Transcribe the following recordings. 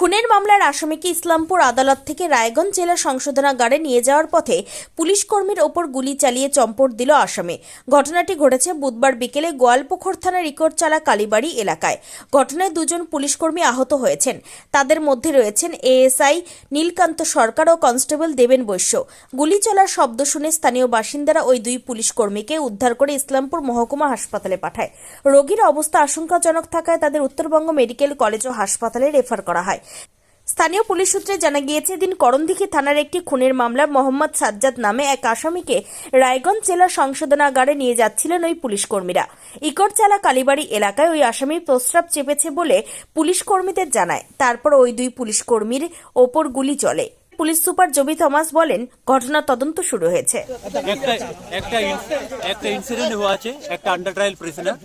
খুনের মামলার আসামিকে ইসলামপুর আদালত থেকে রায়গঞ্জ জেলা সংশোধনাগারে নিয়ে যাওয়ার পথে পুলিশ কর্মীর ওপর গুলি চালিয়ে চম্পট দিল আসামি। ঘটনাটি ঘটেছে বুধবার বিকেলে গোয়ালপুকুর থানার ইকরচালা কালীবাড়ি এলাকায়। ঘটনায় দুজন পুলিশ কর্মী আহত হয়েছেন। তাদের মধ্যে রয়েছেন এএসআই নীলকান্ত সরকার ও কনস্টেবল দেবেন বৈশ্য। গুলি চলার শব্দ শুনে স্থানীয় বাসিন্দারা ওই দুই পুলিশ কর্মীকে উদ্ধার করে ইসলামপুর মহকুমা হাসপাতালে পাঠায়। রোগীর অবস্থা আশঙ্কাজনক থাকায় তাদের উত্তরবঙ্গ মেডিকেল কলেজ ও হাসপাতালে রেফার করা হয়। স্থানীয় পুলিশ সূত্রে জানা গিয়েছে, দিন করণদিঘি থানার একটি খুনের মামলা মোহাম্মদ সাজ্জাদ নামে এক আসামিকে রায়গঞ্জ জেলা সংশোধনাগারে নিয়ে যাচ্ছিলেন ওই পুলিশ কর্মীরা। ইকরচালা কালীবাড়ি এলাকায় ওই আসামির প্রস্রাব চেপেছে বলে পুলিশ কর্মীদের জানায়। তারপর ওই দুই পুলিশ কর্মীর ওপর গুলি চলে। পুলিশ সুপার জবি থমাস বলেন, ঘটনার তদন্ত শুরু হয়েছে। একটা ইনসিডেন্ট हुआ আছে, একটা আন্ডার ট্রায়াল প্রিজনার,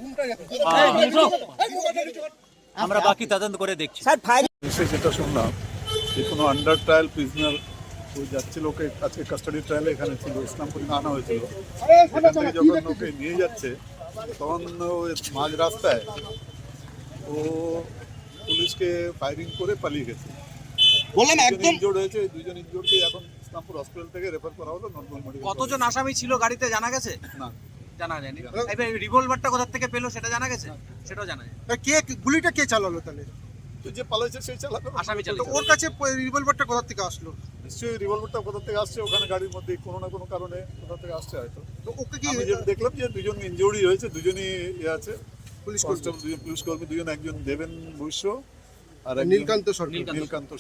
আমরা বাকি তদন্ত করে দেখছি। যেটা শুনলাম যে কোনো আন্ডার ট্রায়াল প্রিজনার ওই যাচ্ছিল, ওকে আজকে কাস্টাডি ট্রায়ালে এখানে ছিল, ইসলামপুরে আনা হয়েছিল। এখান থেকে যখন ওকে নিয়ে যাচ্ছে তখন ওই মাঝ রাস্তায় ও পুলিশকে ফায়ারিং করে পালিয়ে গেছে। ইনজোর্ড হয়েছে, দুইজন ইনজোর্ডকে এখন ইসলামপুর হসপিটাল থেকে রেফার করা হলো নর্মাল মেডিকেল। কতজন আসামি ছিল গাড়িতে জানা গেছে? না, জানা যায়নি। এবার রিভলভারটা কোথা থেকে পেলো সেটা জানা গেছে? সেটাও জানা যায়। কে গুলিটা কে চালালো তাহলে? তো যে পালাইছে সেই চালাবে, আসামি চালিয়েছে। ওর কাছে রিভলভারটা কোথা থেকে আসলো? নিশ্চয়ই রিভলভারটা কোথা থেকে আসছে, ওখানে গাড়ির মধ্যে কোনো না কোনো কারণে কোথা থেকে আসছে হয়তো। তো ওকে কি আমি যেটা দেখলাম যে দুজন ইনজুরি হয়েছে, দুজনই আছে পুলিশ কনস্টেবল, দুজন পুলিশ কর্মী, দুজন, একজন দেবেন বৈশ্য আর নীলকান্ত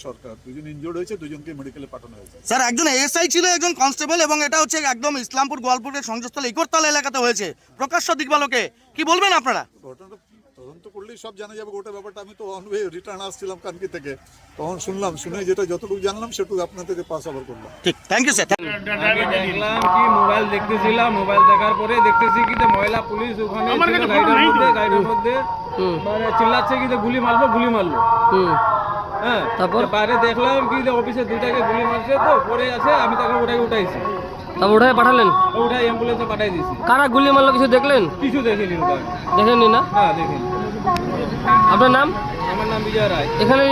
সরকার, দুজন ইনজুর্ড হয়েছে, দুজনকে মেডিকেলে পাঠানো হয়েছে। স্যার, একজন এএসআই ছিল, একজন কনস্টেবল, এবং এটা হচ্ছে একদম ইসলামপুর গোয়ালপুরের সংযোগস্থল ইকরতলা এলাকাতে হয়েছে। প্রকাশ্য দিকবালকে কি বলবেন আপনারা? ঘটনাটা তদন্ত করলেই সব জানা যাবে গোটা ব্যাপারটা। আমি তো অন ওয়ে রিটার্ন আসছিলাম কানকি থেকে, তখন শুনলাম, শুনে যেটা যতটুকু জানলাম সেটুকু আপনাদের পাস আবার করলাম। ঠিক, থ্যাংক ইউ স্যার। আমি দেখলাম কি মোবাইল দেখতেছিলাম, মোবাইল দেখার পরে দেখতেছি কি যে মহিলা পুলিশ ওখানে ছিল গাড়ির মধ্যে মানে চিল্লাচ্ছে কি যে গুলি মারলো। হ্যাঁ, তারপর বাইরে দেখলাম কি যে অফিসে দুইটাকে গুলি মারছে, তো পরে আছে, আমি তাকে উঠাইছি। তবে ওটাই পাঠালেন? ওটাই অ্যাম্বুলেন্সে পাঠাই দিয়েছি। কারা গুলি মারলো কিছু দেখলেন? কিছু দেখিনি। দেখেননি না? হ্যাঁ, দেখিনি। আপনার নাম? আমার নাম বিজয় রায়। এখানে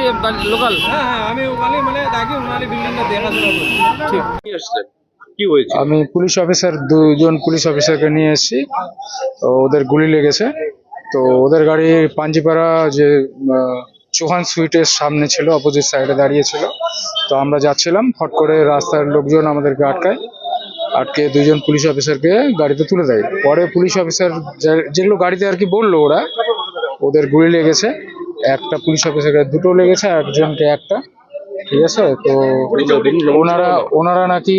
লোকাল? হ্যাঁ, আমি ওখানে মানে থাকি, ওনার বিল্ডিংটা দেখাশোনা করি। ঠিক। কি হয়েছে? আমি পুলিশ অফিসার, দুজন পুলিশ অফিসারকে নিয়ে এসেছি। তো ওদের গুলি লেগেছে। তো ওদের গাড়ি পাঞ্জিপাড়া যে চৌহান সুইটের সামনে ছিল, অপোজিট সাইডে দাঁড়িয়েছিল। তো আমরা যাচ্ছিলাম, ফট করে রাস্তার লোকজন আমাদেরকে আটকে দুজন পুলিশ অফিসারকে গাড়িতে তুলে দেয়। পরে পুলিশ অফিসার যেগুলো গাড়িতে আর কি বললো, ওদের গুলি লেগেছে। একটা পুলিশ অফিসারকে দুটো লেগেছে, একজনকে একটা। ঠিক আছে। তো ওনারা নাকি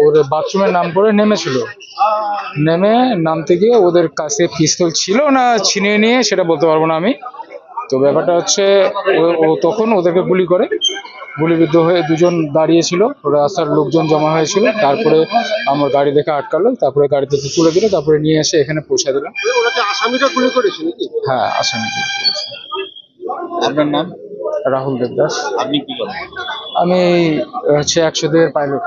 ওর বাথরুমের নাম করে নেমেছিল। নামতে গিয়ে ওদের কাছে পিস্তল ছিল না ছিনিয়ে নিয়ে, সেটা বলতে পারবো না আমি। তো ব্যাপারটা হচ্ছে ও তখন ওদেরকে গুলিবিদ্ধ হয়ে দুজন দাঁড়িয়েছিল, রাস্তার লোকজন জমা হয়েছিল। তারপরে আমার গাড়ি দেখে আটকালো, তারপরে গাড়িতে তুলে দিল, তারপরে নিয়ে এসে এখানে পৌঁছে দিলাম। আসামিটা গুলি করেছে নাকি? হ্যাঁ, আসামি গুলি করেছে। আপনার নাম? রাহুল দেবদাস। আপনি কি করেন? আমি হচ্ছে 102 পাইলট।